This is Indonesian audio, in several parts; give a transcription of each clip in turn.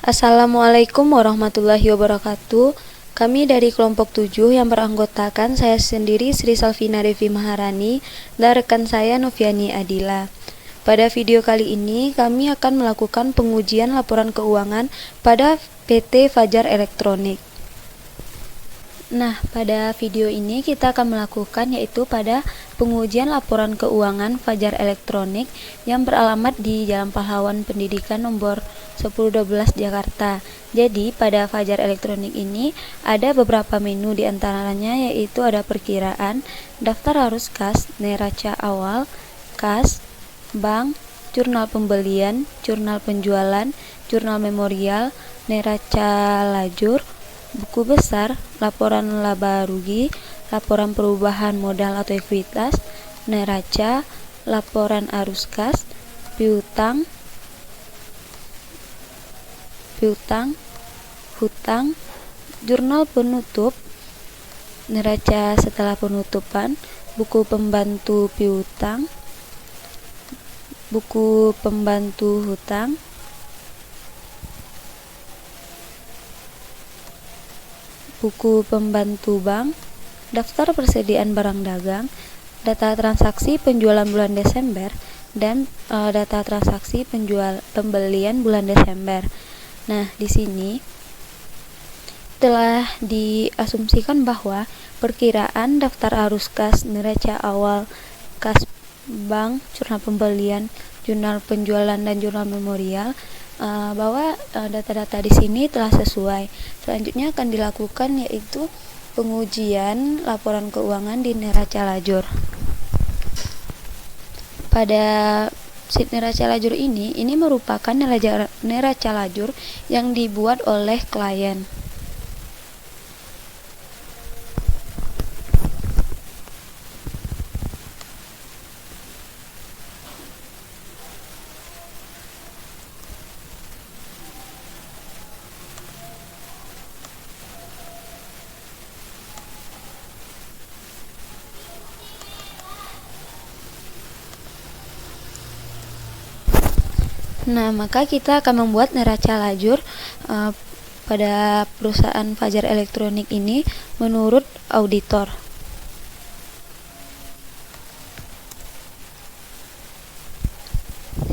Assalamualaikum warahmatullahi wabarakatuh. Kami dari kelompok 7 yang beranggotakan saya sendiri Sri Salvina Devi Maharani dan rekan saya Noviani Adila. Pada video kali ini kami akan melakukan pengujian laporan keuangan pada PT Fajar Elektronik. Nah, pada video ini kita akan melakukan yaitu pada pengujian laporan keuangan Fajar Elektronik yang beralamat di Jalan Pahlawan Pendidikan nomor 1012 Jakarta. Jadi, pada Fajar Elektronik ini ada beberapa menu di antaranya yaitu ada perkiraan, daftar arus kas, neraca awal, kas, bank, jurnal pembelian, jurnal penjualan, jurnal memorial, neraca lajur, buku besar, laporan laba rugi, laporan perubahan modal atau ekuitas, neraca, laporan arus kas, piutang, hutang, jurnal penutup, neraca setelah penutupan, buku pembantu piutang, buku pembantu hutang, buku pembantu bank, daftar persediaan barang dagang, data transaksi penjualan bulan Desember, dan data transaksi pembelian bulan Desember. Nah, di sini telah diasumsikan bahwa perkiraan daftar arus kas, neraca awal, kas bank, jurnal pembelian, jurnal penjualan, dan jurnal memorial bahwa data-data di sini telah sesuai. Selanjutnya akan dilakukan yaitu pengujian laporan keuangan di neraca lajur. Pada sheet neraca lajur ini merupakan neraca lajur yang dibuat oleh klien. Nah, maka kita akan membuat neraca lajur pada perusahaan Fajar Elektronik ini menurut auditor.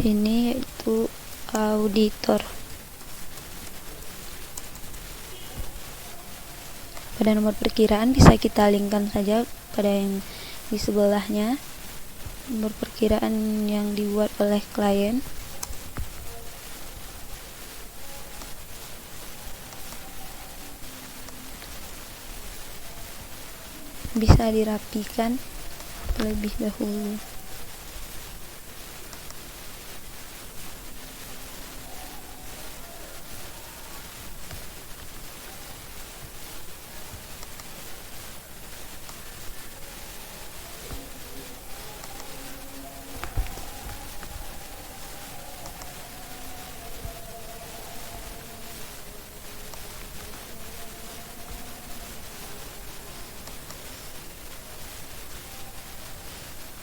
Ini yaitu auditor. Pada nomor perkiraan bisa kita linkkan saja pada yang di sebelahnya, nomor perkiraan yang dibuat oleh klien. Bisa dirapikan terlebih dahulu.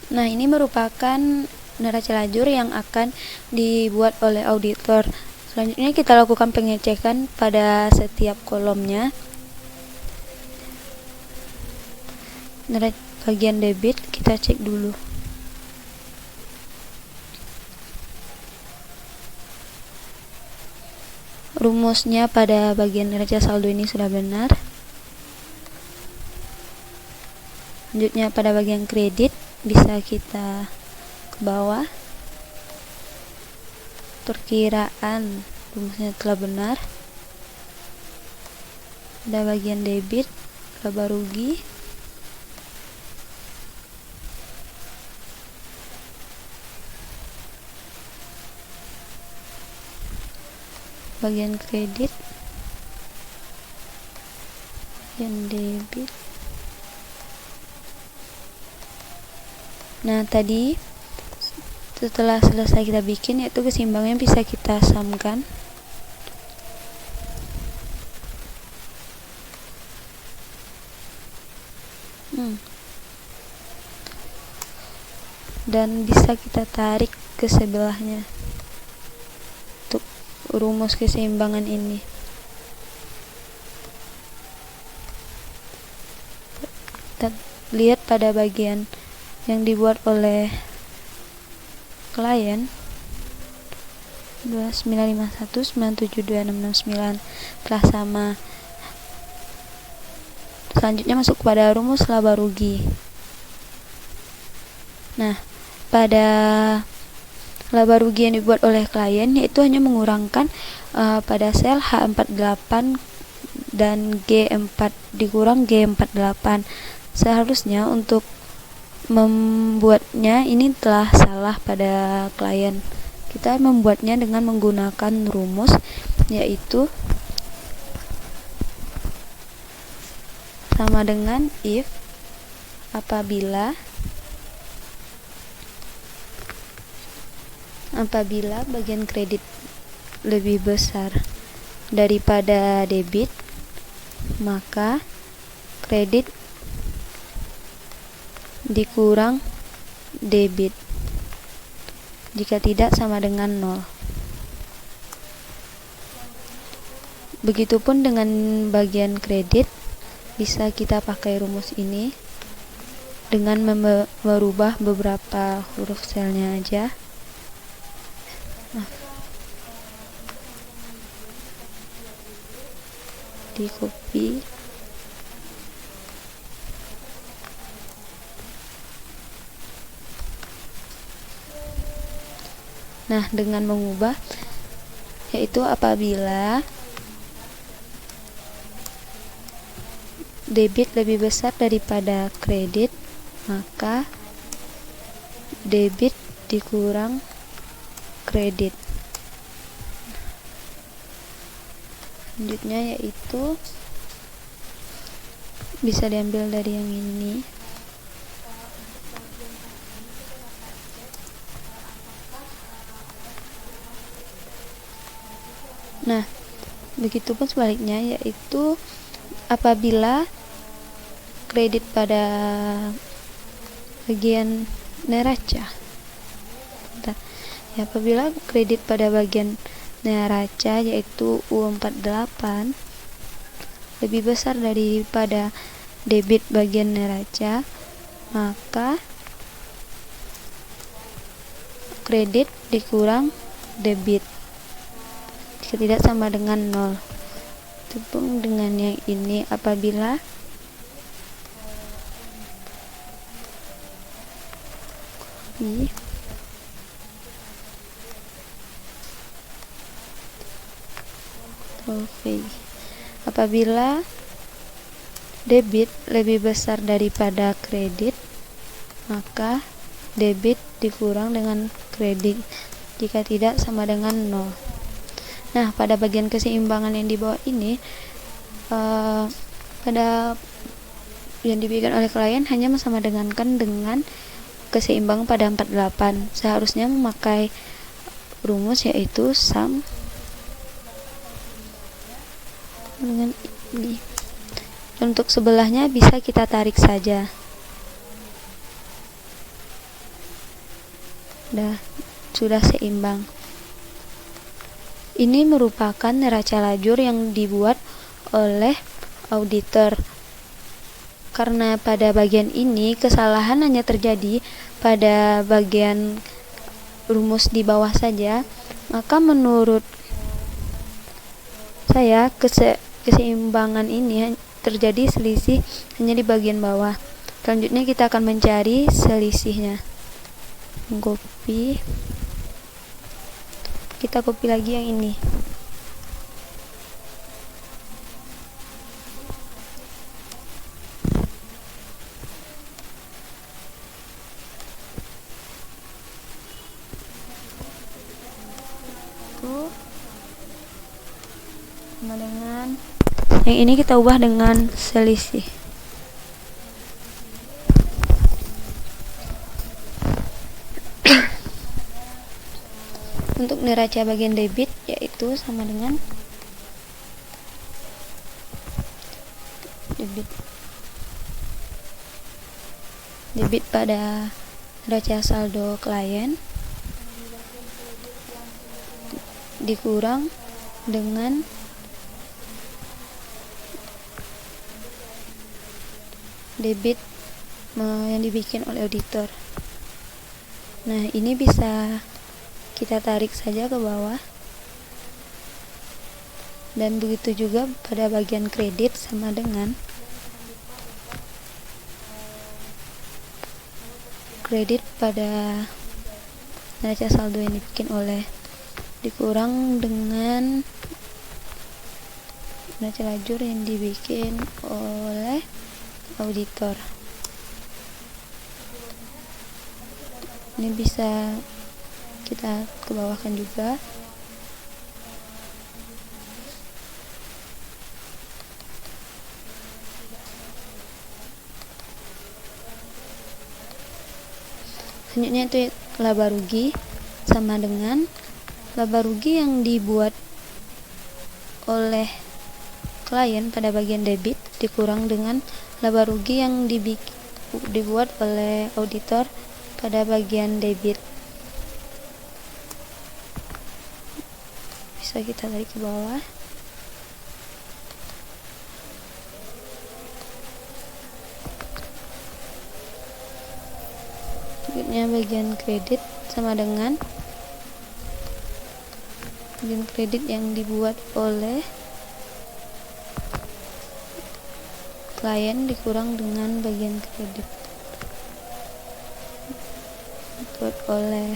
Nah, ini merupakan neraca lajur yang akan dibuat oleh auditor. Selanjutnya kita lakukan pengecekan pada setiap kolomnya. Bagian debit kita cek dulu. Rumusnya pada bagian neraca saldo ini sudah benar. Selanjutnya pada bagian kredit bisa kita ke bawah. Perkiraan rumusnya telah benar. Pada bagian debit laba rugi, bagian kredit, bagian debit. Nah, tadi setelah selesai kita bikin yaitu keseimbangan bisa kita samkan. Dan bisa kita tarik ke sebelahnya untuk rumus keseimbangan ini. Kita lihat pada bagian yang dibuat oleh klien 2951972669 telah sama. Selanjutnya masuk kepada rumus laba rugi. Nah, pada laba rugi yang dibuat oleh klien yaitu hanya mengurangkan pada sel H48 dan G4 dikurang G48. Seharusnya untuk membuatnya ini telah salah pada klien. Kita membuatnya dengan menggunakan rumus yaitu sama dengan if apabila bagian kredit lebih besar daripada debit, maka kredit dikurang debit. Jika tidak, sama dengan 0. Begitupun dengan bagian kredit, bisa kita pakai rumus ini dengan merubah beberapa huruf selnya aja. Di copy, nah dengan mengubah yaitu apabila debit lebih besar daripada kredit, maka debit dikurang kredit. Selanjutnya yaitu bisa diambil dari yang ini. Nah, begitupun sebaliknya yaitu apabila kredit pada bagian neraca. Apabila kredit pada bagian neraca yaitu U48 lebih besar daripada debit bagian neraca, maka kredit dikurang debit. Jika tidak, sama dengan 0. Begitupun dengan yang ini apabila apabila debit lebih besar daripada kredit, maka debit dikurang dengan kredit. Jika tidak, sama dengan 0. Nah, pada bagian keseimbangan yang di bawah ini pada yang diberikan oleh klien hanya sama dengankan dengan keseimbangan pada 48. Seharusnya memakai rumus yaitu sum dengan ini. Untuk sebelahnya bisa kita tarik saja. Sudah seimbang. Ini merupakan neraca lajur yang dibuat oleh auditor. Karena pada bagian ini kesalahan hanya terjadi pada bagian rumus di bawah saja, maka menurut saya keseimbangan ini terjadi selisih hanya di bagian bawah. Selanjutnya kita akan mencari selisihnya. Kita copy lagi yang ini. Sama dengan yang ini kita ubah dengan selisih. Untuk neraca bagian debit yaitu sama dengan debit pada neraca saldo klien dikurang dengan debit yang dibikin oleh auditor. Nah, ini bisa kita tarik saja ke bawah. Dan begitu juga pada bagian kredit, sama dengan kredit pada neraca saldo yang dibikin oleh dikurang dengan neraca lajur yang dibikin oleh auditor. Ini bisa kita ke bawahkan juga. Selanjutnya itu laba rugi, sama dengan laba rugi yang dibuat oleh klien pada bagian debit dikurang dengan laba rugi yang dibuat oleh auditor pada bagian debit. Bisa kita tarik ke bawah. Selanjutnya bagian kredit, sama dengan bagian kredit yang dibuat oleh klien dikurang dengan bagian kredit dibuat oleh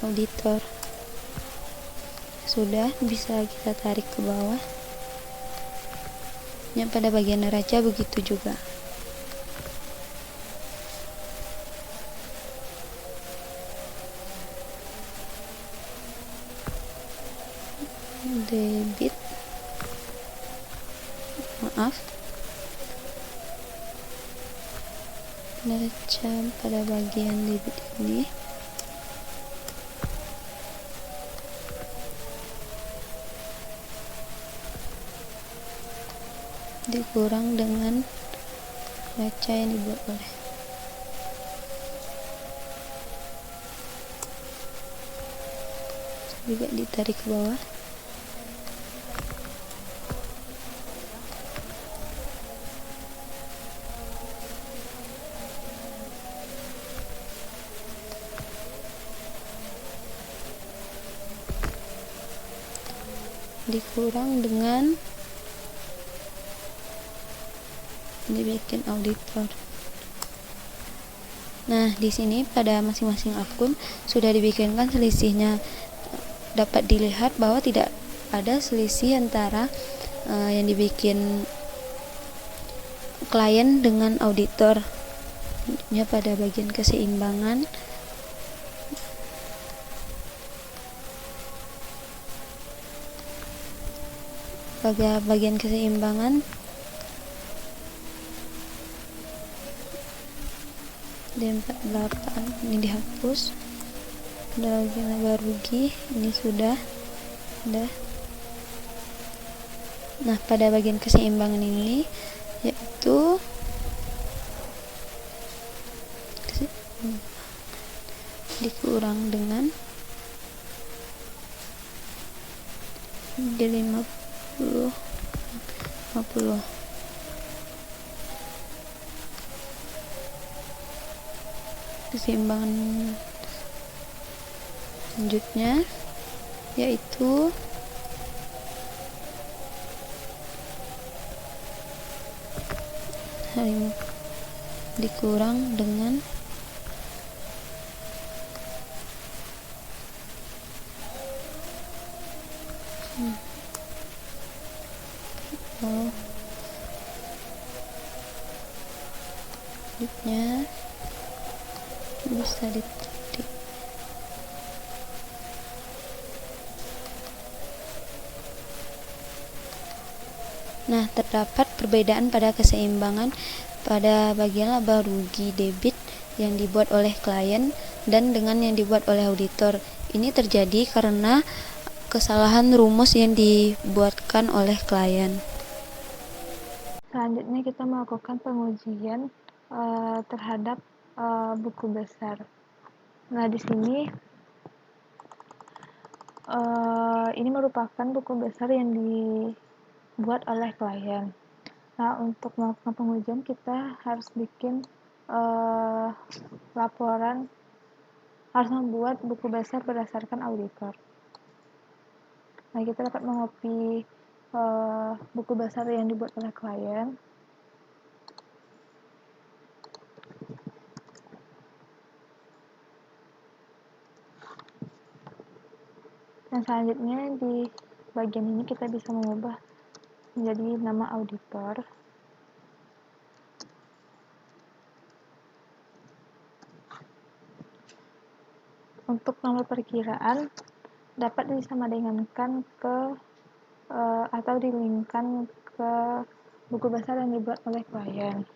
auditor. Sudah, bisa kita tarik ke bawah. Pada bagian neraca begitu juga. Debit, neraca pada bagian debit ini dikurang dengan neraca yang dibuat oleh juga ditarik ke bawah. Dikurang dengan dibikin auditor. Nah, di sini pada masing-masing akun sudah dibikinkan selisihnya. Dapat dilihat bahwa tidak ada selisih antara yang dibikin klien dengan auditor. Pada bagian keseimbangan, pada bagian keseimbangan D48 ini dihapus. Ada lagi laba rugi, ini sudah ada. Nah, pada bagian keseimbangan ini yaitu dikurang dengan D50 50. Keseimbangan selanjutnya yaitu dikurang dengan selanjutnya bisa ditarik. Nah, terdapat perbedaan pada keseimbangan pada bagian laba rugi debit yang dibuat oleh klien dan dengan yang dibuat oleh auditor. Ini terjadi karena kesalahan rumus yang dibuatkan oleh klien. Selanjutnya kita melakukan pengujian terhadap buku besar. Nah, di sini Ini merupakan buku besar yang dibuat oleh klien. Nah, untuk melakukan pengujian kita harus bikin laporan, harus membuat buku besar berdasarkan auditor. Nah, kita dapat mengopi buku besar yang dibuat oleh klien. Dan selanjutnya di bagian ini kita bisa mengubah menjadi nama auditor. Untuk nomor perkiraan dapat disamadengankan ke atau dilinkkan ke buku besar yang dibuat oleh klien.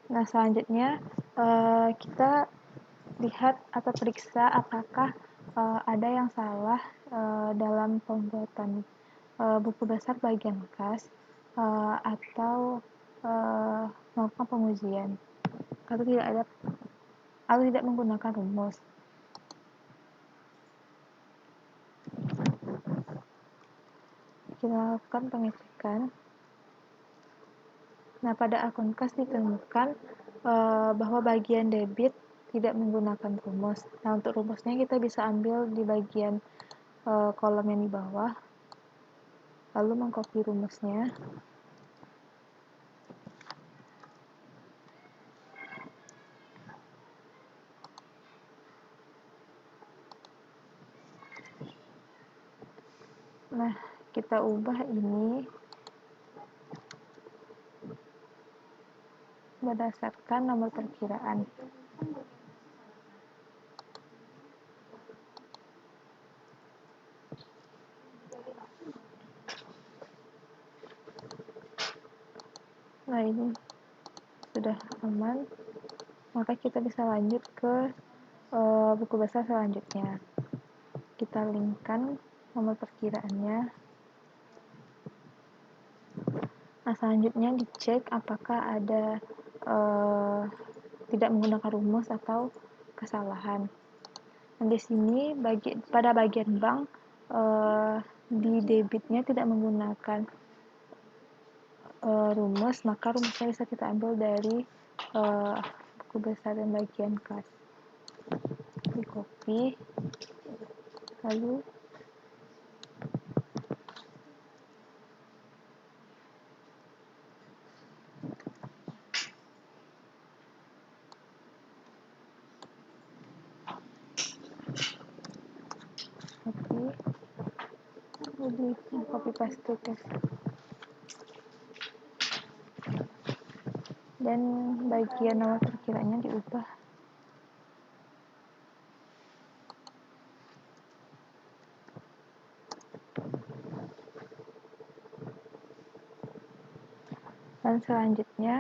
Nah, selanjutnya kita lihat atau periksa apakah ada yang salah dalam pembuatan buku besar bagian kas atau melakukan pengujian atau tidak menggunakan rumus. Kita lakukan pengecekan. Nah, pada akun kas ditemukan bahwa bagian debit tidak menggunakan rumus. Nah, untuk rumusnya kita bisa ambil di bagian kolom yang di bawah, lalu mengcopy rumusnya. Nah, kita ubah ini berdasarkan nomor perkiraan. Nah, ini sudah aman, maka kita bisa lanjut ke buku besar selanjutnya. Kita linkkan nomor perkiraannya. Nah, selanjutnya dicek apakah ada tidak menggunakan rumus atau kesalahan. Nah, di sini pada bagian bank di debitnya tidak menggunakan rumus, maka rumusnya bisa kita ambil dari buku besar dan bagian kas. Di copy, lalu copy paste tes. Dan bagian nomor perkiraannya diubah. Dan selanjutnya,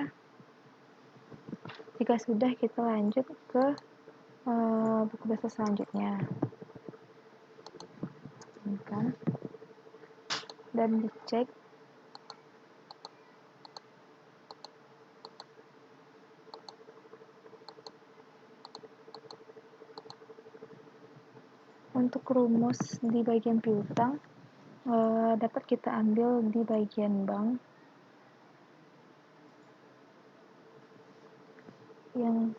jika sudah, kita lanjut ke buku besar selanjutnya. Dan dicek untuk rumus di bagian piutang dapat kita ambil di bagian bank yang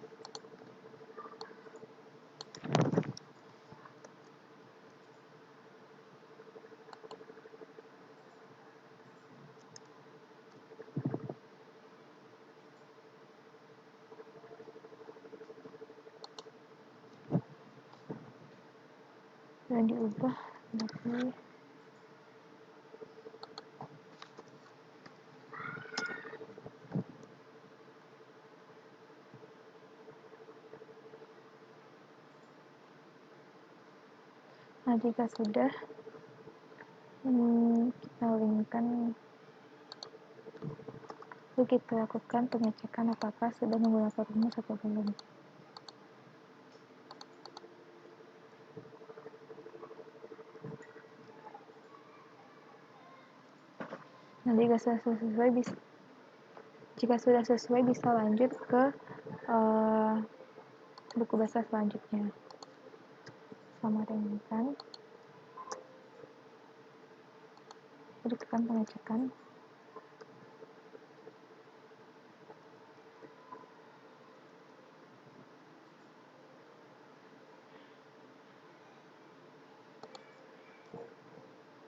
diubah tapi nah, jika sudah kita linkkan, lalu kita lakukan pengecekan apakah sudah menggunakan rumus atau belum. Nah, jika sudah sesuai Jika sudah sesuai, bisa lanjut ke buku besar selanjutnya. Sama ringkan, tekan pengecekan.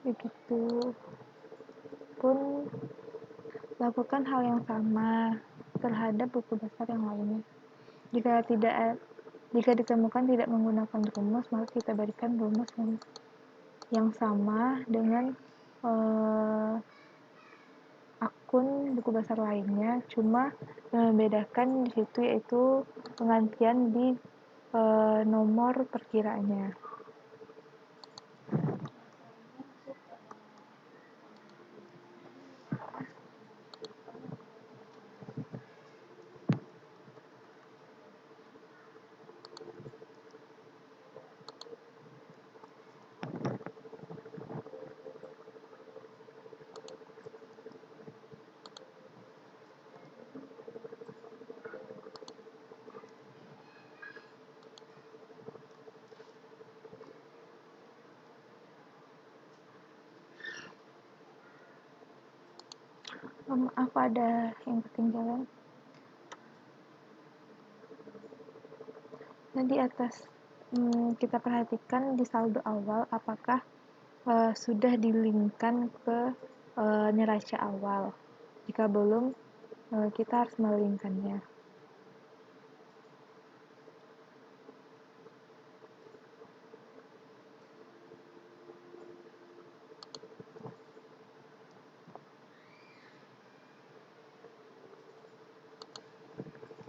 Begitu pun lakukan hal yang sama terhadap buku besar yang lainnya. Jika ditemukan tidak menggunakan rumus, maka kita berikan rumus yang sama dengan akun buku besar lainnya, cuma membedakan di situ yaitu penggantian di nomor perkiraannya. Maaf, ada yang ketinggalan. Nah, di atas kita perhatikan di saldo awal apakah sudah dilinkkan ke neraca awal. Jika belum, kita harus melinkkannya.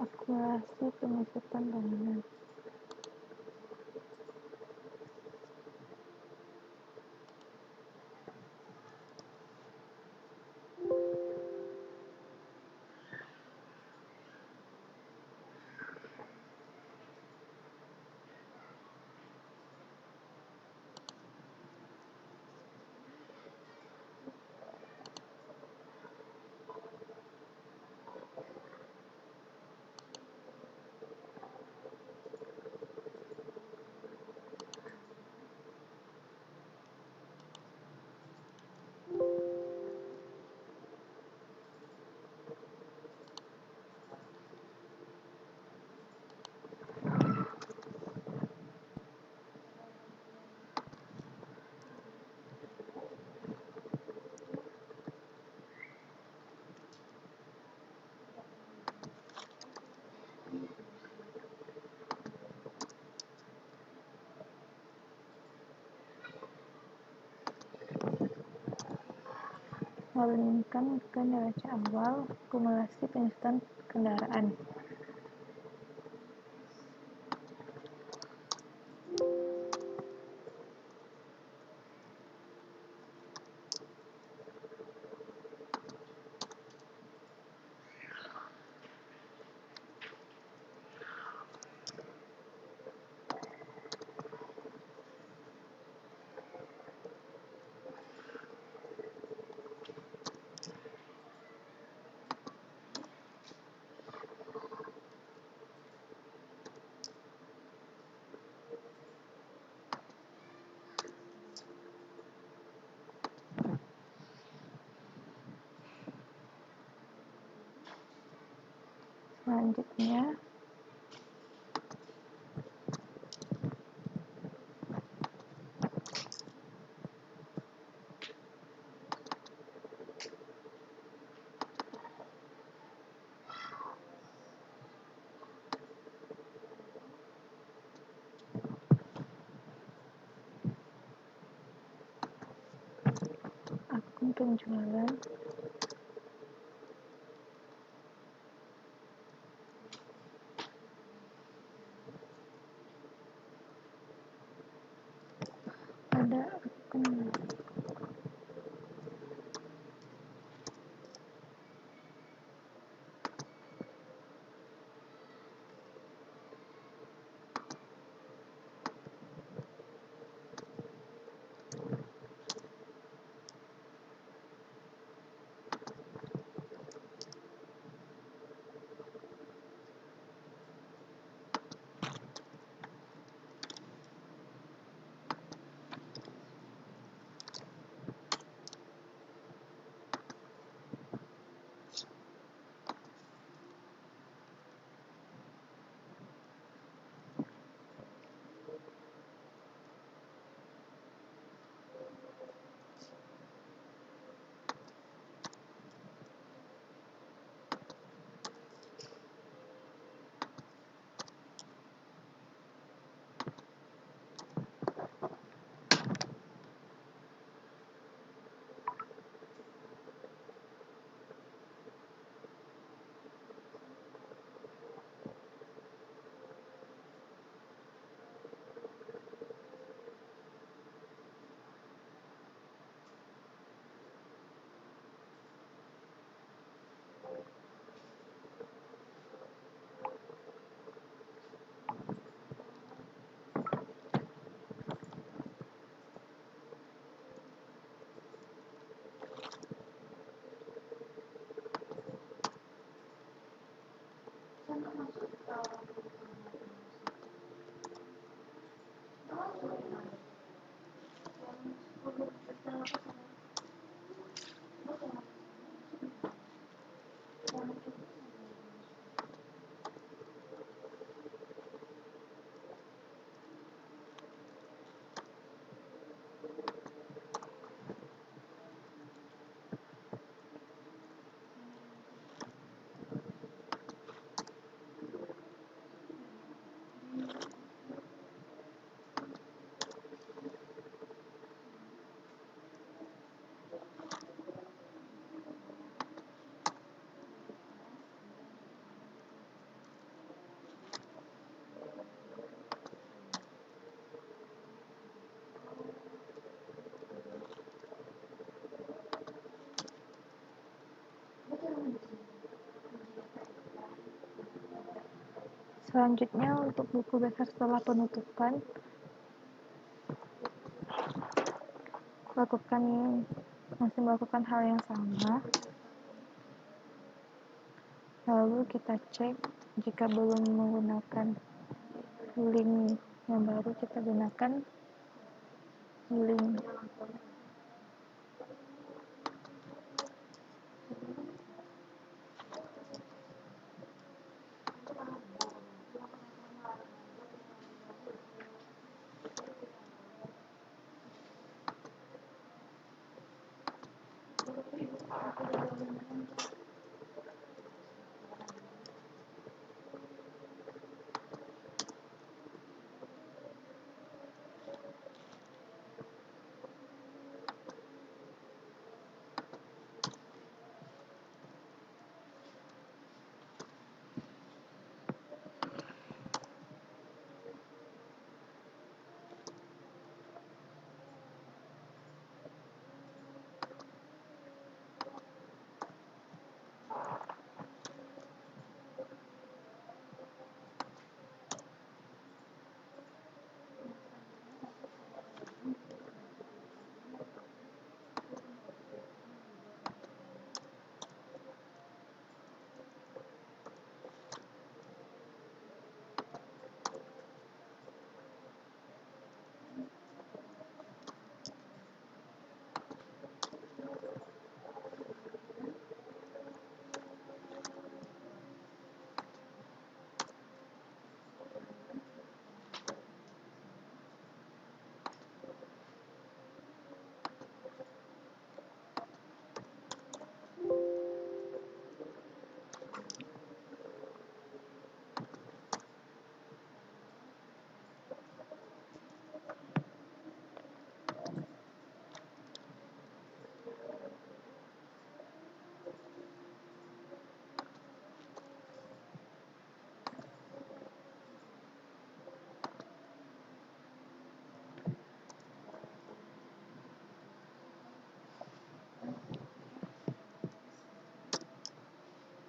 Akumulasi penyusutan bangunan. Melinkkan ke neraca awal, akumulasi penyusutan kendaraan. Selanjutnya, akun penjualan. Ada akun Selanjutnya untuk buku besar setelah penutupan, masih melakukan hal yang sama. Lalu kita cek jika belum menggunakan link yang baru, kita gunakan link.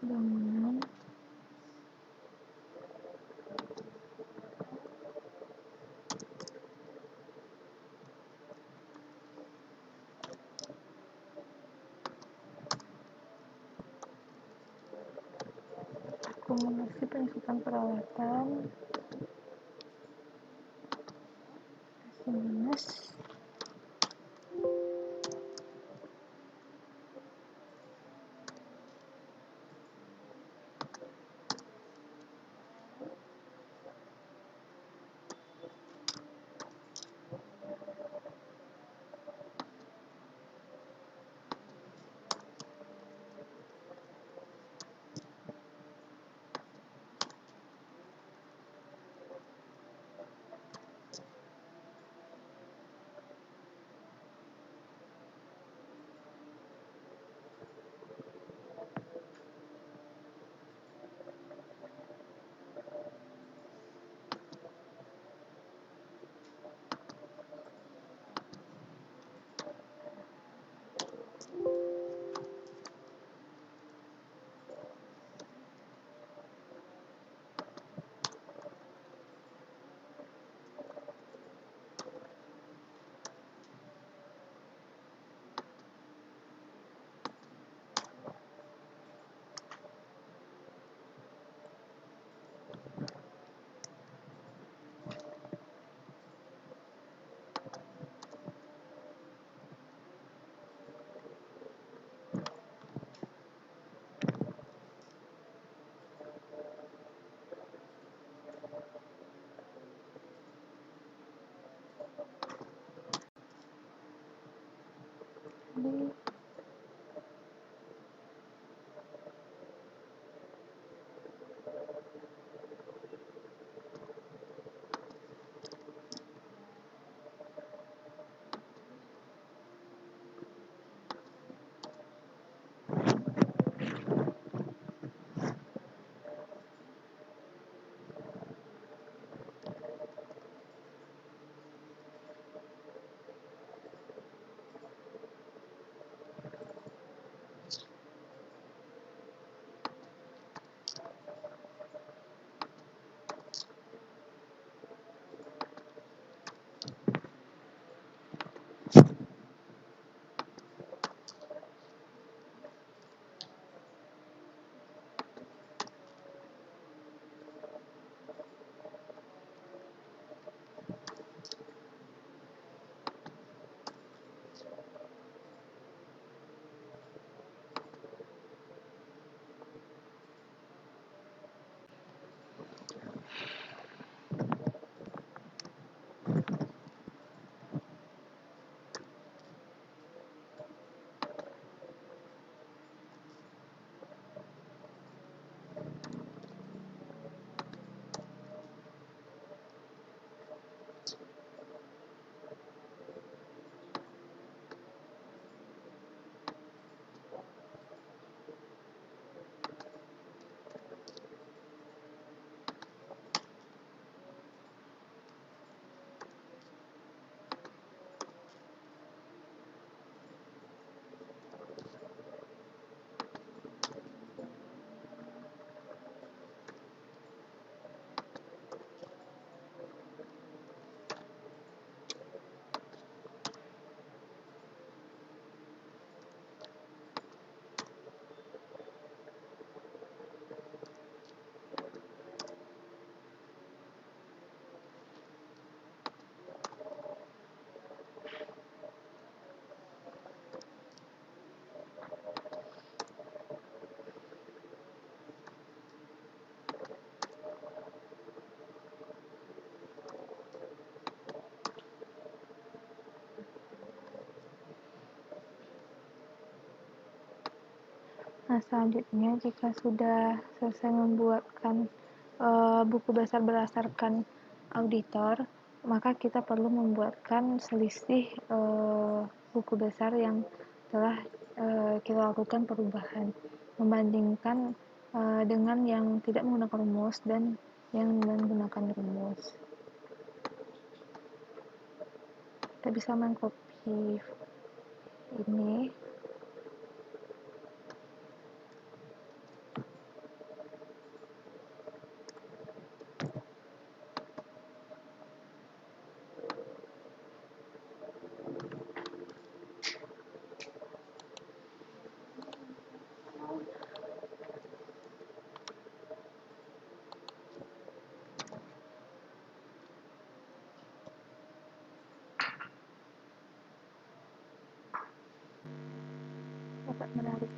Dan akumulasi penyusutan peralatan minus. di Nah, selanjutnya jika sudah selesai membuatkan buku besar berdasarkan auditor, maka kita perlu membuatkan selisih buku besar yang telah kita lakukan perubahan, membandingkan dengan yang tidak menggunakan rumus dan yang menggunakan rumus. Kita bisa mengcopy ini. Dapat menarik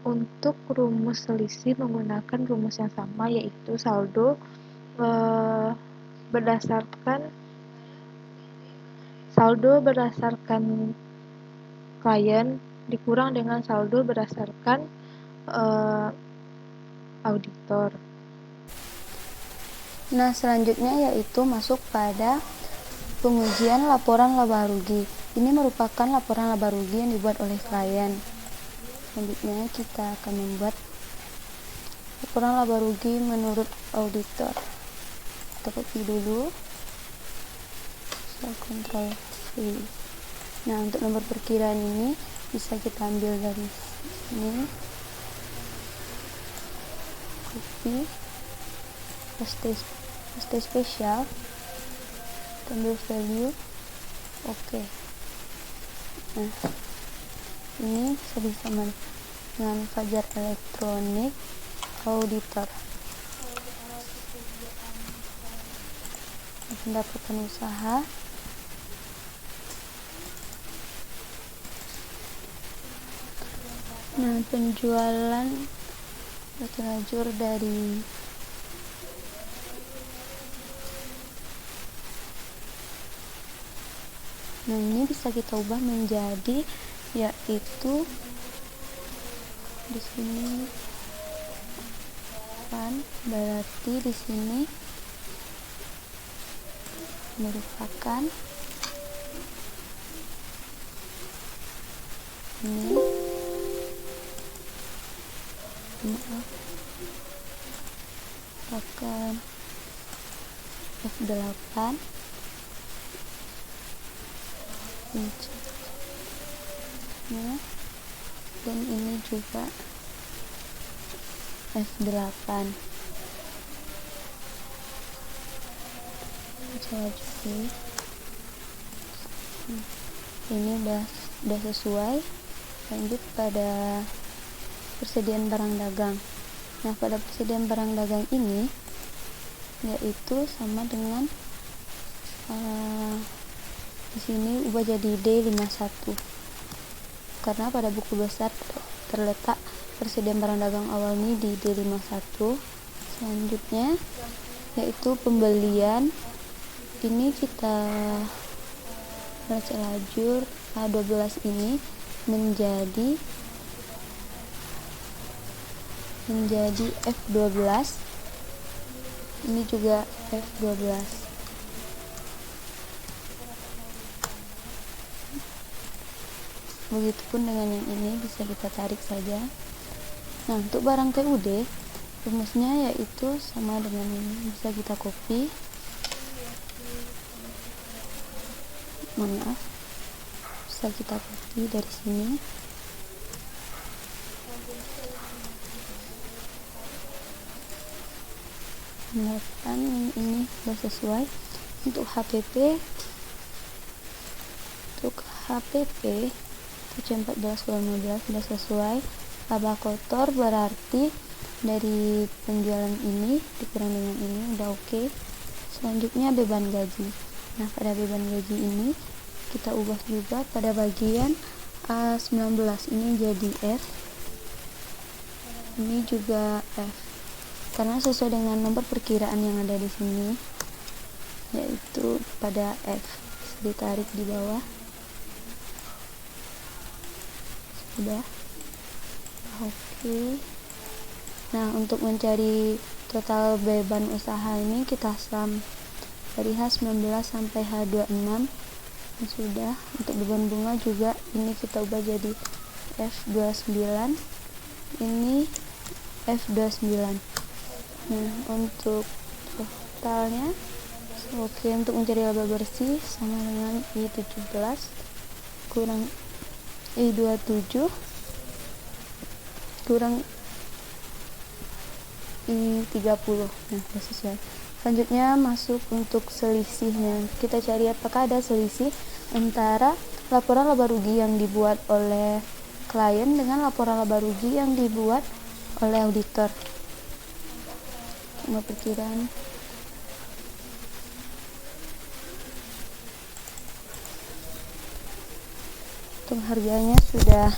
Untuk rumus selisih menggunakan rumus yang sama, yaitu saldo berdasarkan klien dikurang dengan saldo berdasarkan auditor. Nah, selanjutnya yaitu masuk pada pengujian laporan laba rugi. Ini merupakan laporan laba rugi yang dibuat oleh klien. Selanjutnya kita akan membuat laporan laba rugi menurut auditor. Kita copy dulu, Ctrl V. Nah, untuk nomor perkiraan ini bisa kita ambil dari sini, copy, paste spesial, ambil value, oke. Nah, ini sama dengan Fajar Elektronik Auditor. Pendapatan usaha, nah penjualan lajur dari ini bisa kita ubah menjadi, yaitu di sini kan berarti di sini merupakan ini akan F8 dan ini juga F8. Ini udah sesuai. Lanjut pada persediaan barang dagang. Nah, pada persediaan barang dagang ini yaitu sama dengan di sini ubah jadi D51 karena pada buku besar terletak persediaan barang dagang awal ini di D51. Selanjutnya yaitu pembelian, ini kita neraca lajur A12 ini menjadi F12, ini juga F12. Begitupun dengan yang ini, bisa kita tarik saja. Nah, untuk barang TUD rumusnya yaitu sama dengan ini, bisa kita copy, bisa kita copy dari sini. Menekan ini sudah sesuai. Untuk HPP C14/15 sudah sesuai. Laba kotor berarti dari penjualan ini dikurang dengan ini udah oke. Selanjutnya beban gaji. Nah, pada beban gaji ini kita ubah juga pada bagian A19 ini jadi F, ini juga F, karena sesuai dengan nomor perkiraan yang ada di sini, yaitu pada F. Ditarik di bawah, sudah oke. Nah, untuk mencari total beban usaha ini kita sum dari H19 sampai H26. Sudah. Untuk beban bunga juga ini kita ubah jadi F29, ini F29. Nah, untuk totalnya oke. Untuk mencari laba bersih sama dengan I17 kurang I27 kurang I30. Nah, sudah sesuai. Selanjutnya masuk untuk selisihnya. Kita cari apakah ada selisih antara laporan laba rugi yang dibuat oleh klien dengan laporan laba rugi yang dibuat oleh auditor. Cuma perkiraan. Untuk harganya sudah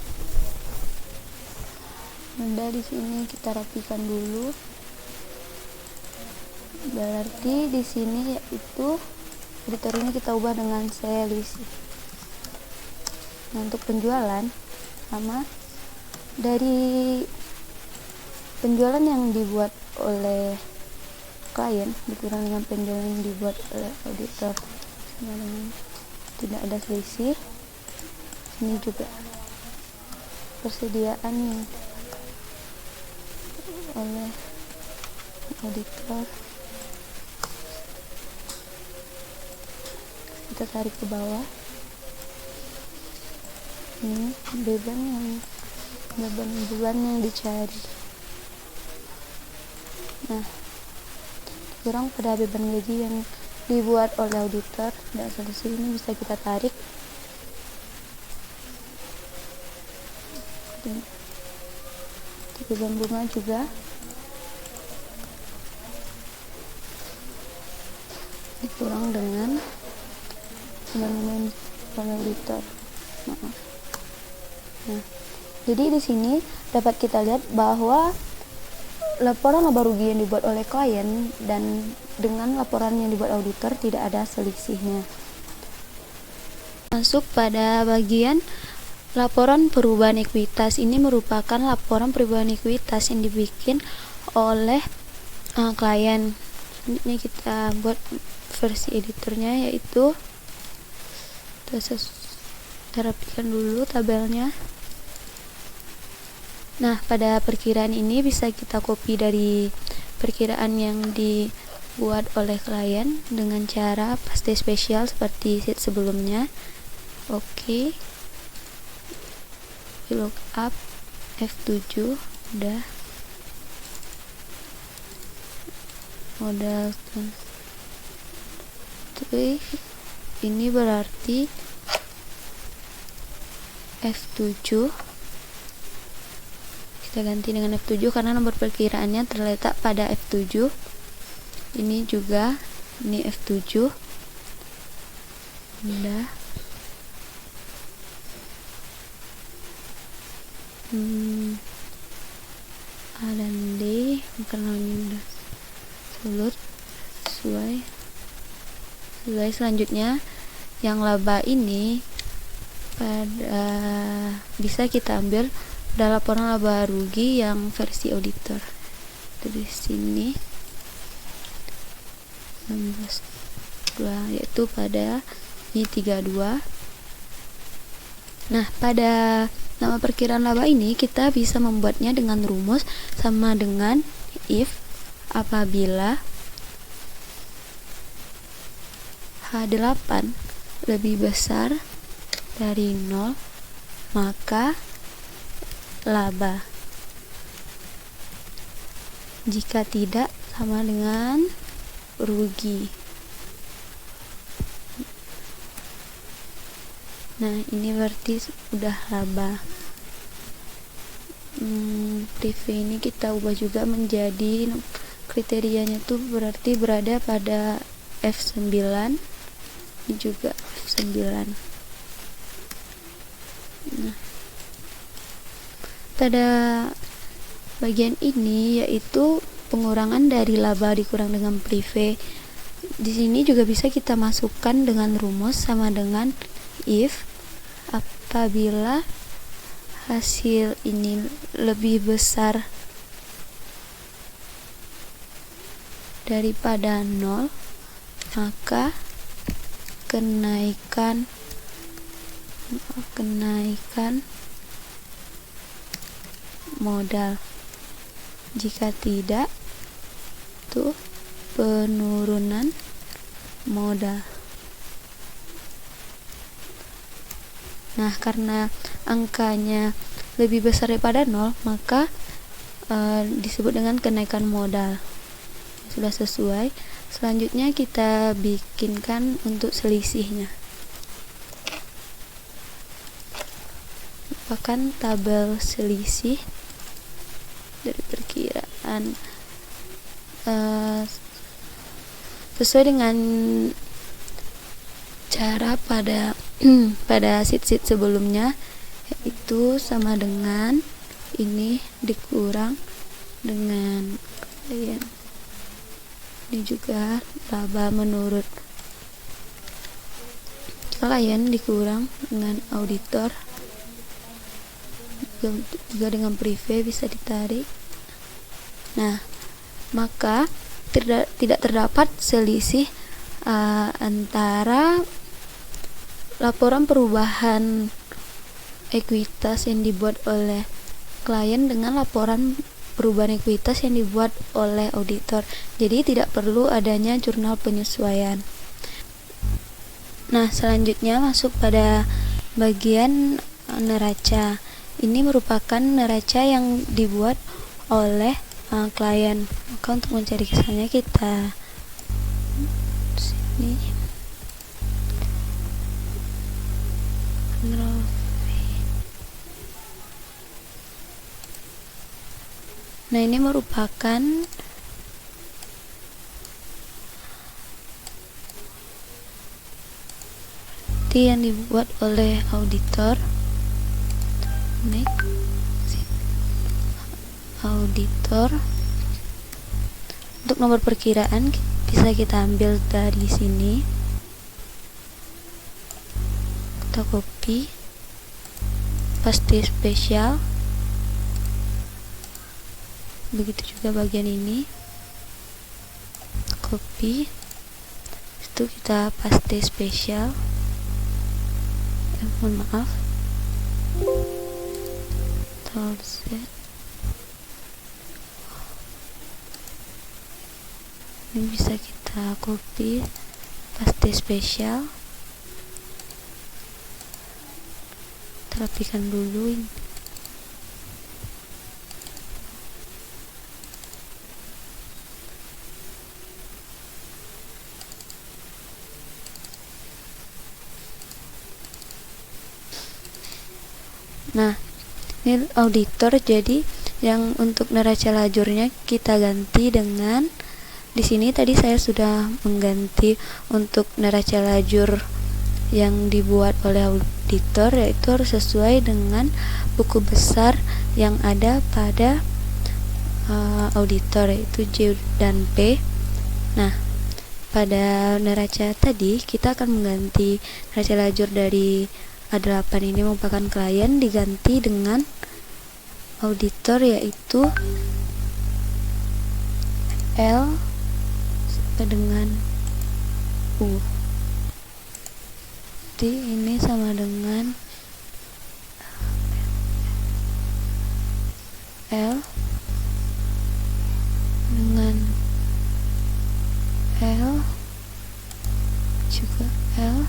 ada di sini, kita rapikan dulu. Berarti di sini yaitu auditor ini kita ubah dengan selisih. Nah, untuk penjualan sama dari penjualan yang dibuat oleh klien dikurang dengan penjualan yang dibuat oleh auditor sama dengan tidak ada selisih. Ini juga persediaan yang oleh auditor, kita tarik ke bawah. Ini beban yang dicari. Nah, kurang pada beban gaji yang dibuat oleh auditor tidak selesai, ini bisa kita tarik. Beban bunga juga dikurang dengan oleh auditor. Maaf. Nah, jadi di sini dapat kita lihat bahwa laporan laba rugi yang dibuat oleh klien dan dengan laporan yang dibuat auditor tidak ada selisihnya. Masuk pada bagian laporan perubahan ekuitas. Ini merupakan laporan perubahan ekuitas yang dibikin oleh klien. Ini kita buat versi editornya, yaitu kita rapikan dulu tabelnya. Nah, pada perkiraan ini bisa kita copy dari perkiraan yang dibuat oleh klien dengan cara paste spesial seperti sheet sebelumnya. Oke. Lookup F7 udah, modal ini berarti F7 kita ganti dengan F7 karena nomor perkiraannya terletak pada F7. Ini juga, ini F7 udah. A dan D karena ini udah sulut sesuai. Selanjutnya yang laba ini bisa kita ambil pada laporan laba rugi yang versi auditor. Dari sini 16.2 yaitu pada ini 32. Nah, pada nama perkiraan laba ini kita bisa membuatnya dengan rumus sama dengan if apabila H8 lebih besar dari 0 maka laba, jika tidak sama dengan rugi. Nah, ini berarti sudah laba. Prive ini kita ubah juga menjadi kriterianya tuh berarti berada pada F9. Ini juga F9. Nah, pada bagian ini yaitu pengurangan dari laba dikurang dengan prive. Di sini juga bisa kita masukkan dengan rumus sama dengan if apabila hasil ini lebih besar daripada 0 maka kenaikan modal, jika tidak itu penurunan modal. Nah, karena angkanya lebih besar daripada 0 maka disebut dengan kenaikan modal. Sudah sesuai. Selanjutnya kita bikinkan untuk selisihnya. merupakan tabel selisih dari perkiraan sesuai dengan cara pada pada sheet sebelumnya, yaitu sama dengan ini dikurang dengan klien. Ini juga laba menurut klien dikurang dengan auditor, juga dengan prive bisa ditarik. Nah, maka tidak terdapat selisih antara laporan perubahan ekuitas yang dibuat oleh klien dengan laporan perubahan ekuitas yang dibuat oleh auditor. Jadi tidak perlu adanya jurnal penyesuaian. Nah, selanjutnya masuk pada bagian neraca. Ini merupakan neraca yang dibuat oleh klien. Maka untuk mencari kesannya kita sini Nah, ini merupakan yang dibuat oleh auditor. Auditor. Untuk nomor perkiraan bisa kita ambil dari sini. Kita copy, paste spesial. Begitu juga bagian ini, copy, itu kita paste spesial. Mohon maaf, Ctrl+Z. Ini bisa kita copy, paste spesial. Kita rapikan dulu ini. Nah, ini auditor, jadi yang untuk neraca lajurnya kita ganti dengan di sini tadi saya sudah mengganti untuk neraca lajur yang dibuat oleh auditor, yaitu harus sesuai dengan buku besar yang ada pada auditor, yaitu J dan P. Nah, pada neraca tadi kita akan mengganti neraca lajur dari A8 ini merupakan klien diganti dengan auditor, yaitu L sampai dengan U. Jadi ini sama dengan L dengan L juga L,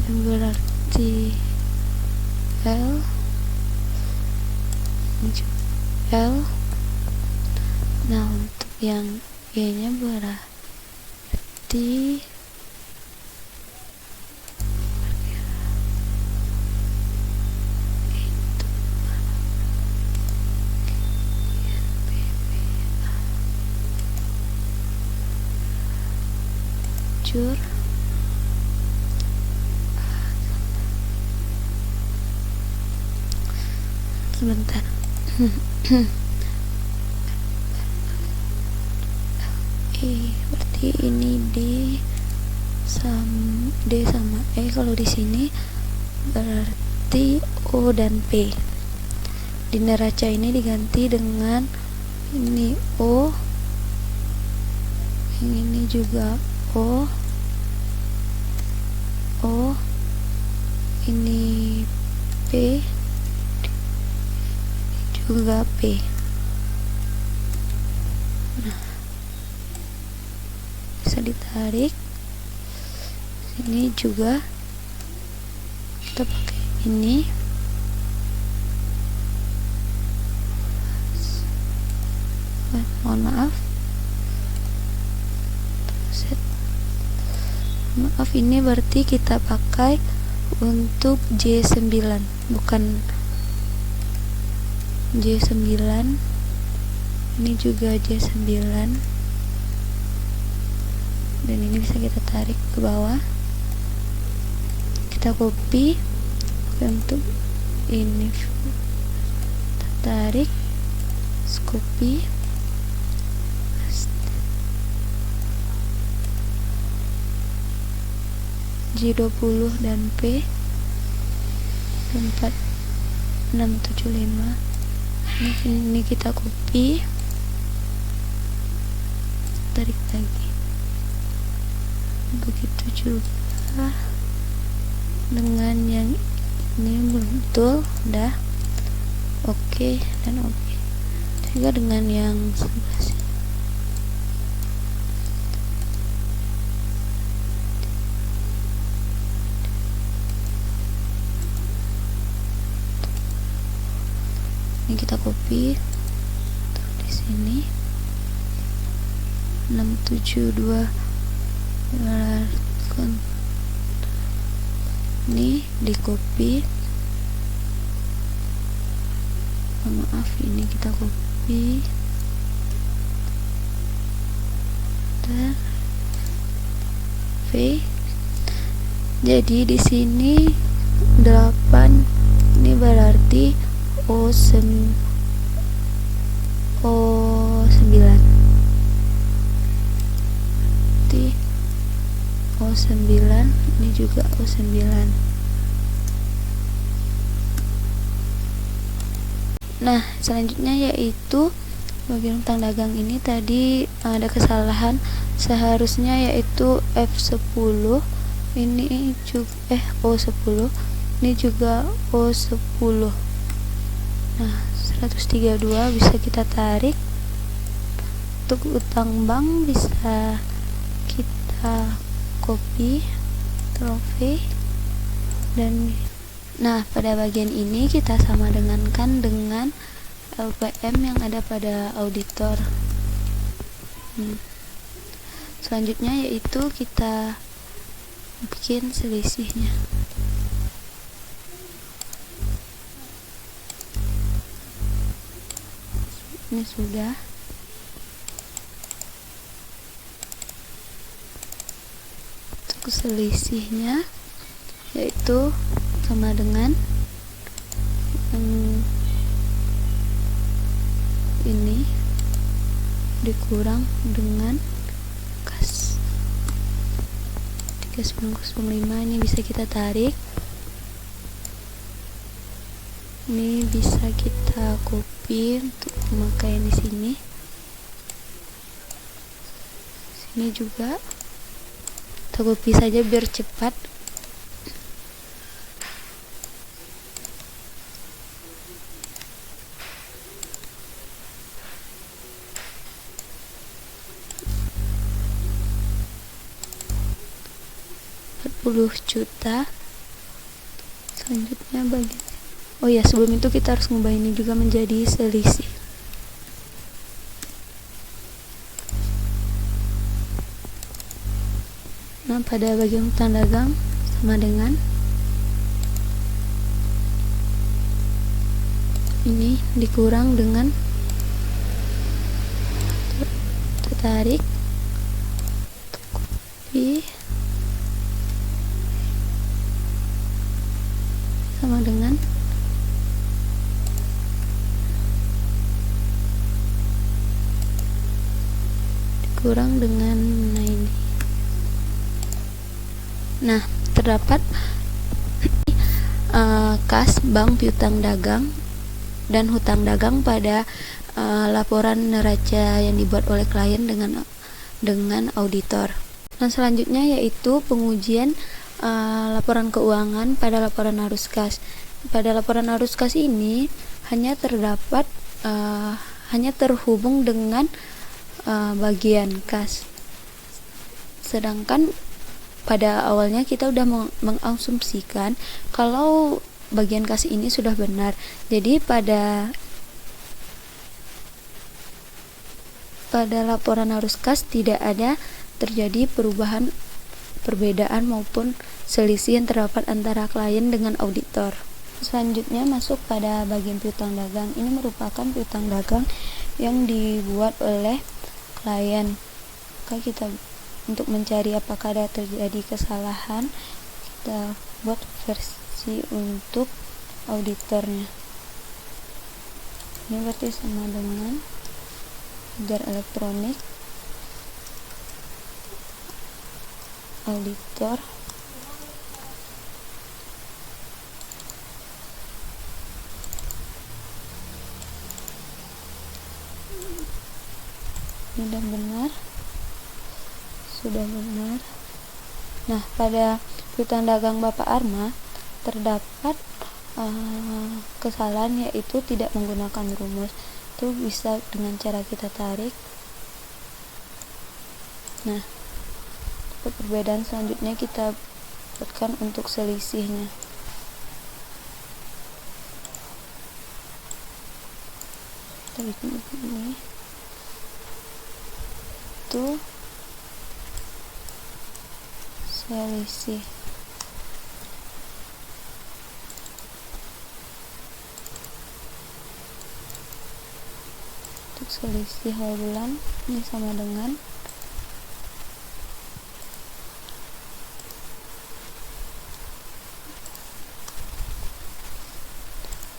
yang berarti L L. Nah, untuk yang Y nya berarti jujur. Sebentar. Berarti ini D sama E. Kalau di sini berarti O dan P. Di neraca ini diganti dengan ini O, yang ini juga O, ini P, juga P. Nah, bisa ditarik. Ini juga kita pakai ini. Mohon maaf. Maaf, ini berarti kita pakai untuk J9, bukan J9, ini juga J9, dan ini bisa kita tarik ke bawah, kita copy untuk ini, kita tarik, copy, J20 dan P 4675, ini kita copy, tarik lagi, begitu juga dengan yang ini, betul, udah oke, dan oke juga dengan yang sebelah sini. Ini kita copy di sini 672, ini di copy, maaf, ini kita copy, V. Jadi di sini 8, ini berarti O9, berarti O9, ini juga O9. Nah, selanjutnya yaitu bagian rentang dagang ini tadi ada kesalahan, seharusnya yaitu F10, ini juga O10, ini juga O10. Nah, 132 bisa kita tarik. Untuk utang bank bisa kita copy, trofi, dan nah, pada bagian ini kita sama dengankan dengan LPM yang ada pada auditor. Selanjutnya yaitu kita bikin selisihnya. Ini sudah. Untuk selisihnya yaitu sama dengan ini dikurang dengan kas 3905, ini bisa kita tarik, ini bisa kita copy untuk memakai di sini. Sini juga kita copy saja biar cepat. Juta. Selanjutnya bagian, oh ya, sebelum itu kita harus ngubah ini juga menjadi selisih. Nah, pada bagian utang dagang sama dengan ini dikurang dengan tertarik, copy, sama dengan dikurang dengan ini. Nah, terdapat kas bank piutang dagang dan hutang dagang pada laporan neraca yang dibuat oleh klien dengan auditor. Nah, selanjutnya yaitu pengujian laporan keuangan pada laporan arus kas. Pada laporan arus kas ini hanya terhubung dengan bagian kas. Sedangkan pada awalnya kita udah mengasumsikan kalau bagian kas ini sudah benar. Jadi pada laporan arus kas tidak ada terjadi perubahan perbedaan maupun selisih yang terdapat antara klien dengan auditor. Selanjutnya masuk pada bagian piutang dagang. Ini merupakan piutang dagang yang dibuat oleh klien. Maka kita untuk mencari apakah ada terjadi kesalahan, kita buat versi untuk auditornya. Ini berarti sama dengan ledger elektronik auditor sudah benar. Nah, pada piutang dagang Bapak Arma terdapat kesalahan, yaitu tidak menggunakan rumus. Itu bisa dengan cara kita tarik. Nah, perbedaan selanjutnya kita buatkan untuk selisihnya. Kita bikin ini. Itu selisih. Untuk selisih awal bulan ini sama dengan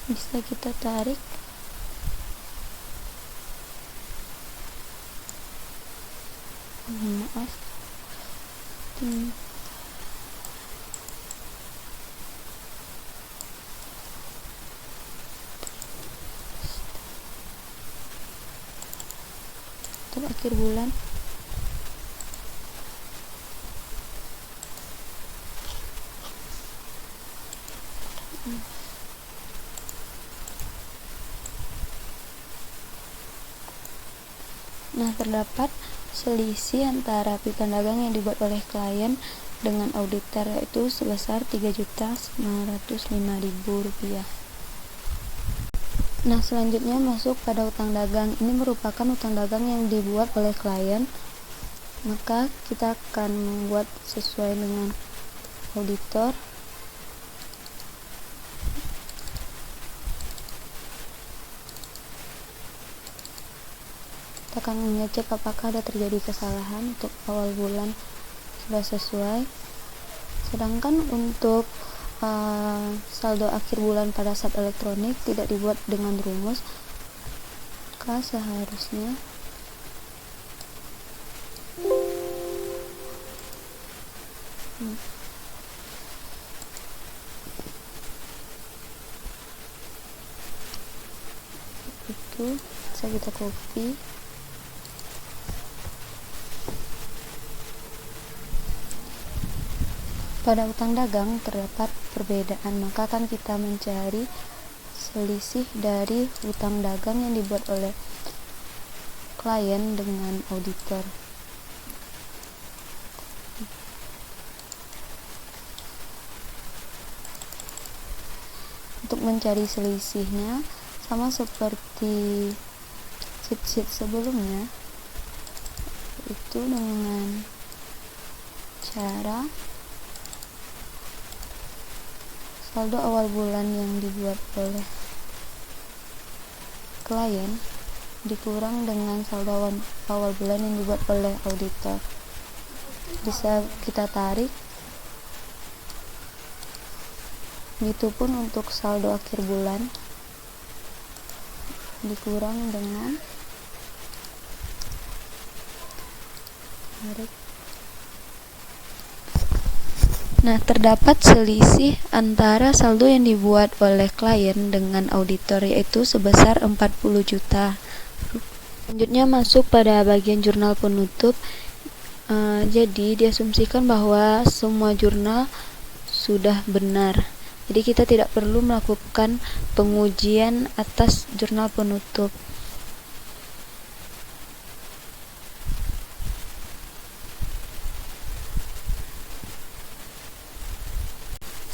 bisa kita tarik untuk akhir bulan. Nah, terdapat selisih antara piutang dagang yang dibuat oleh klien dengan auditor, yaitu sebesar Rp3.905.000. Nah, selanjutnya masuk pada utang dagang. Ini merupakan utang dagang yang dibuat oleh klien. Maka kita akan membuat sesuai dengan auditor. Kita akan mengecek apakah ada terjadi kesalahan. Untuk awal bulan sudah sesuai, sedangkan untuk saldo akhir bulan pada saat elektronik tidak dibuat dengan rumus, maka seharusnya itu bisa kita copy. Pada utang dagang terdapat perbedaan, maka akan kita mencari selisih dari utang dagang yang dibuat oleh klien dengan auditor. Untuk mencari selisihnya sama seperti sheet sebelumnya, itu dengan cara saldo awal bulan yang dibuat oleh klien dikurang dengan saldo awal bulan yang dibuat oleh auditor. Bisa kita tarik. Begitupun untuk saldo akhir bulan dikurang dengan tarik. Nah, terdapat selisih antara saldo yang dibuat oleh klien dengan auditor, yaitu sebesar 40 juta. Selanjutnya masuk pada bagian jurnal penutup. Jadi diasumsikan bahwa semua jurnal sudah benar. Jadi kita tidak perlu melakukan pengujian atas jurnal penutup.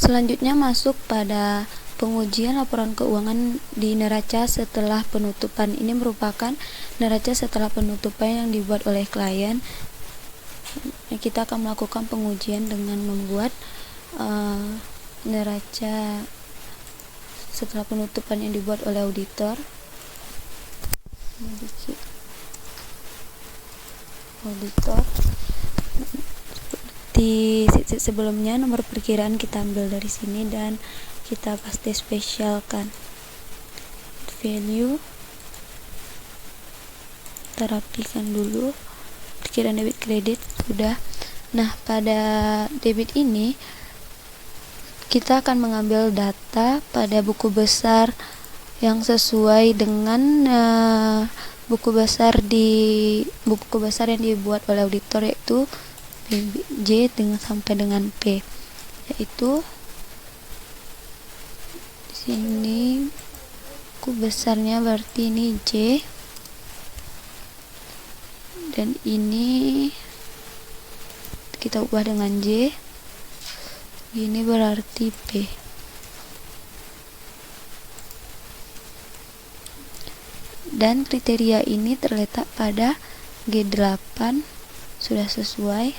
Selanjutnya masuk pada pengujian laporan keuangan di neraca setelah penutupan. Ini merupakan neraca setelah penutupan yang dibuat oleh klien. kita akan melakukan pengujian dengan membuat neraca setelah penutupan yang dibuat oleh auditor. Di sebelumnya nomor perkiraan kita ambil dari sini dan kita pasti spesialkan. Value kita rapikan dulu. Perkiraan debit kredit sudah. Nah, pada debit ini kita akan mengambil data pada buku besar yang sesuai dengan buku besar yang dibuat oleh auditor, yaitu J sampai dengan P, yaitu di sini buku besarnya berarti ini J dan ini kita ubah dengan J, ini berarti P. Dan kriteria ini terletak pada G8 sudah sesuai.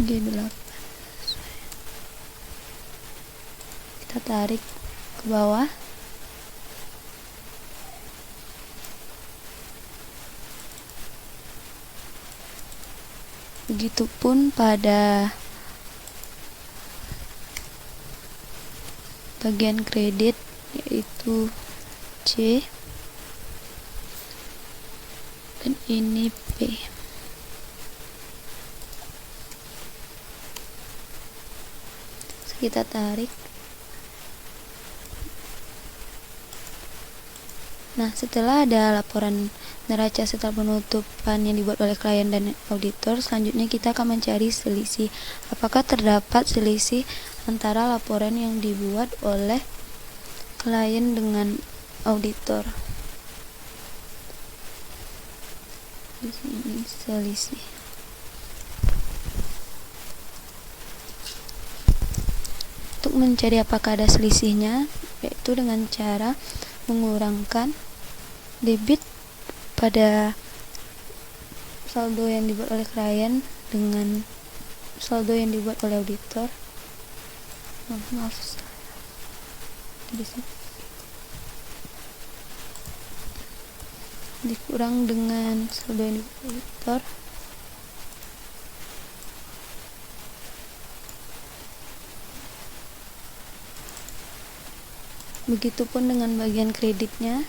G8 kita tarik ke bawah. Begitupun pada bagian kredit, yaitu C dan ini P. Kita tarik. Nah, setelah ada laporan neraca setelah penutupan yang dibuat oleh klien dan auditor, selanjutnya kita akan mencari selisih. Apakah terdapat selisih antara laporan yang dibuat oleh klien dengan auditor? Di sini selisih. Untuk mencari apakah ada selisihnya, yaitu dengan cara mengurangkan debit pada saldo yang dibuat oleh klien dengan saldo yang dibuat oleh auditor. Maaf. Dikurang dengan saldo yang dibuat oleh auditor. Begitupun dengan bagian kreditnya.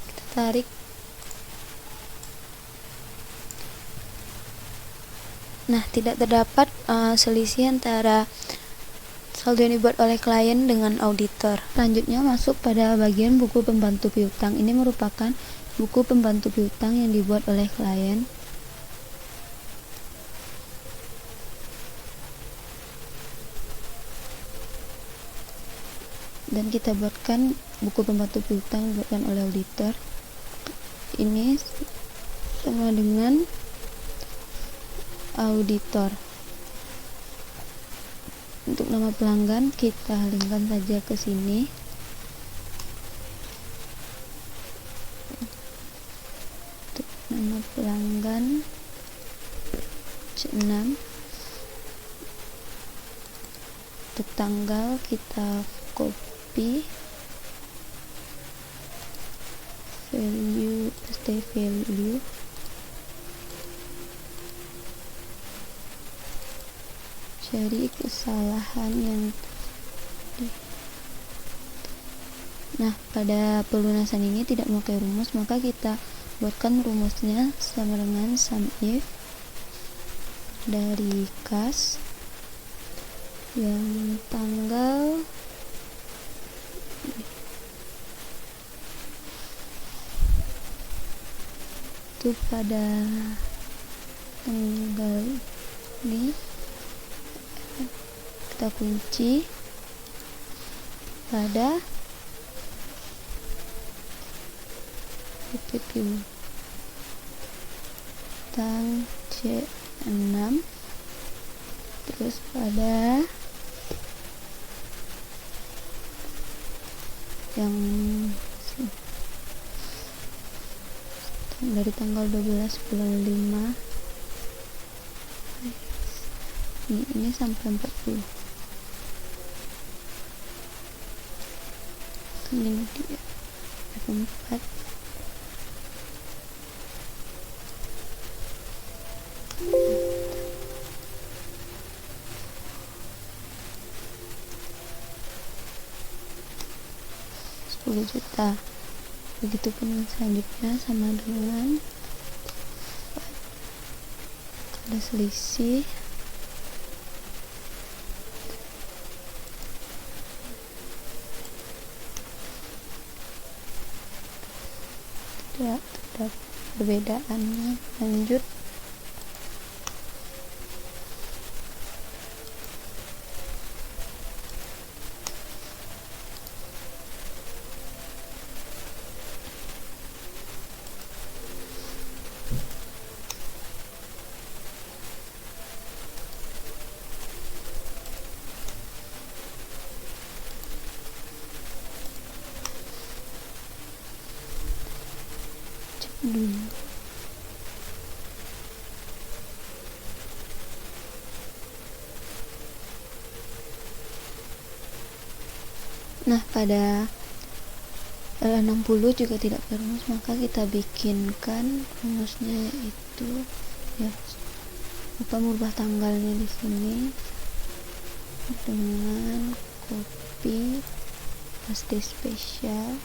Kita tarik. Nah, tidak terdapat selisih antara saldo yang dibuat oleh klien dengan auditor. Selanjutnya masuk pada bagian buku pembantu piutang. Ini merupakan buku pembantu piutang yang dibuat oleh klien. Dan kita buatkan buku pembantu piutang dibuatkan oleh auditor. Ini sama dengan auditor. Untuk nama pelanggan kita linkkan saja ke sini. Untuk nama pelanggan C6. Untuk tanggal kita copy, value paste value. Cari kesalahan yang Nah, pada pelunasan ini tidak memakai rumus, maka kita buatkan rumusnya sama dengan sum if dari kas yang tanggal itu pada tanggal ini kita kunci pada PPQ. tentang C6. Terus pada yang dari tanggal 12 bulan 5 ini sampai 40. Ini dia F4. Juta. Begitupun yang selanjutnya sama dengan ada selisih tidak terdapat perbedaannya. Lanjut dulu. Nah, pada 60 juga tidak rumus, maka kita bikinkan rumusnya, yaitu ya lupa merubah tanggalnya di sini dengan copy paste spesial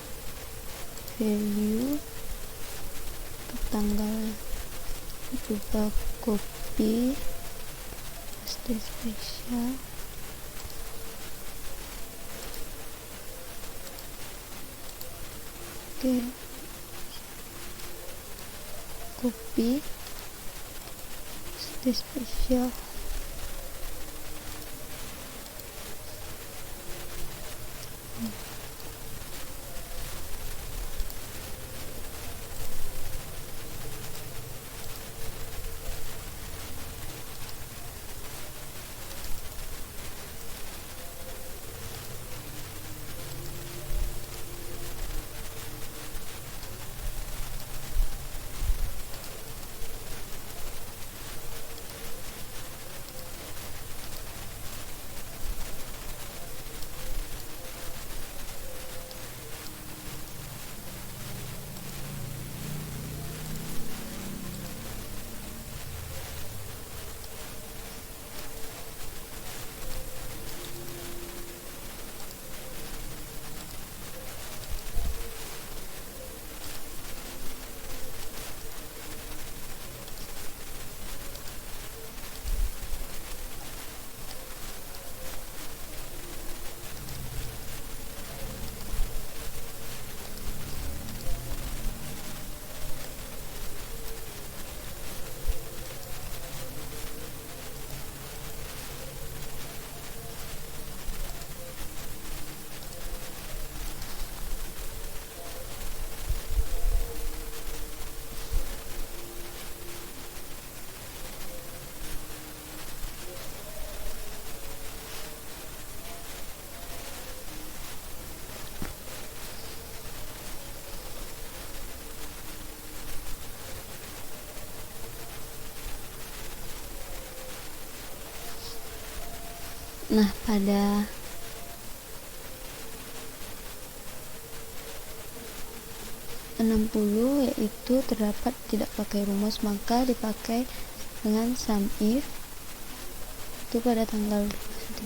value tanggal, juga copy paste spesial copy paste spesial Nah, pada yaitu terdapat tidak pakai rumus, maka dipakai dengan sum if itu pada tanggal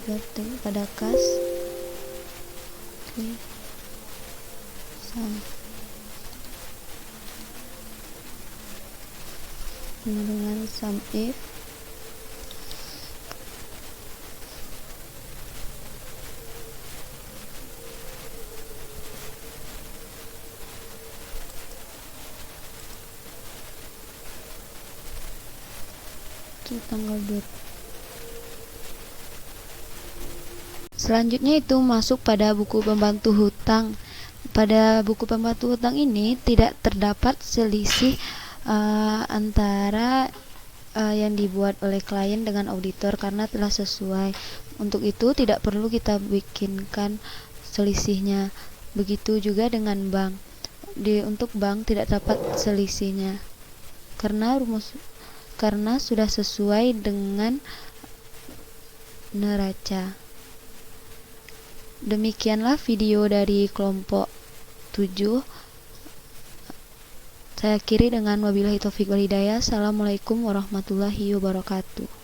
3 pada kas sum dengan sum if tanggal 2. Selanjutnya itu masuk pada buku pembantu hutang. Pada buku pembantu hutang ini tidak terdapat selisih antara yang dibuat oleh klien dengan auditor karena telah sesuai. Untuk itu tidak perlu kita bikinkan selisihnya. Begitu juga dengan bank. Untuk bank tidak dapat selisihnya karena sudah sesuai dengan neraca. Demikianlah video dari kelompok 7. Saya akhiri dengan wabillahi taufiq wal hidayah. Assalamualaikum warahmatullahi wabarakatuh.